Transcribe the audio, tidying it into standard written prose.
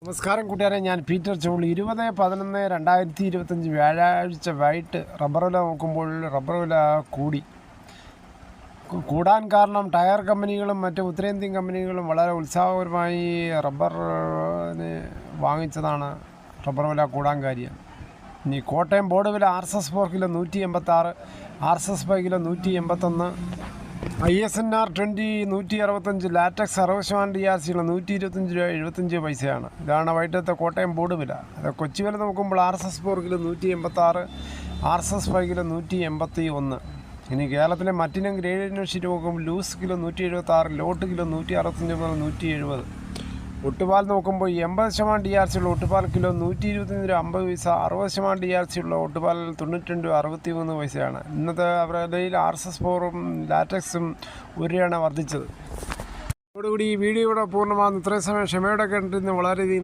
നമസ്കാരം കൂട്ടുകാരെ, ഞാൻ പീറ്റർ ചോൾ. 20/11/2025 വ്യാഴാഴ്ച വൈകിട്ട് റബ്ബർ വില നോക്കുമ്പോൾ റബ്ബർ വില കൂടാൻ കാരണം ടയർ കമ്പനികളും മറ്റ് ഉത്തരേന്ത്യൻ കമ്പനികളും വളരെ ഉത്സാഹപരമായി റബ്ബറിന് വാങ്ങിച്ചതാണ് റബ്ബർ വില കൂടാൻ കാര്യം. ഇനി കോട്ടയം ബോർഡ് വില RSS 4 kilo 186, RSS 5 kilo 181, ISNR 20 165, latex 60% DRC 125 രൂപ 75 പൈസയാണ്. ഇതാണ് വൈകിട്ടത്തെ കോട്ടയം ബോർഡ് വില. അത് കൊച്ചി വില നോക്കുമ്പോൾ RSS 4 കിലോ 186, RSS 5 കിലോ 181. ഇനി കേരളത്തിലെ മറ്റിനം ഗ്രേഡ് ഷീറ്റ് നോക്കുമ്പോൾ ലൂസ് കിലോ 176, ലോട്ട് കിലോ 165 മുതൽ 170. ഒട്ടുപാൽ നോക്കുമ്പോൾ 80% DRC ഉള്ള ഒട്ടുപാൽ കിലോ 125 രൂപ 50 പൈസ, 60% DRC ഉള്ള ഒട്ടുപാൽ 92 രൂപ 63 പൈസയാണ്. ഇന്നത്തെ വിലയിൽ RSS 4ഉം ലാറ്റക്സും 1 രൂപയാണ് വർദ്ധിച്ചത്. അതോടുകൂടി ഈ വീഡിയോ ഇവിടെ പൂർണ്ണമാകുന്നു. ഇത്രയും സമയം ക്ഷമയോടെ കണ്ടിരുന്ന വളരെ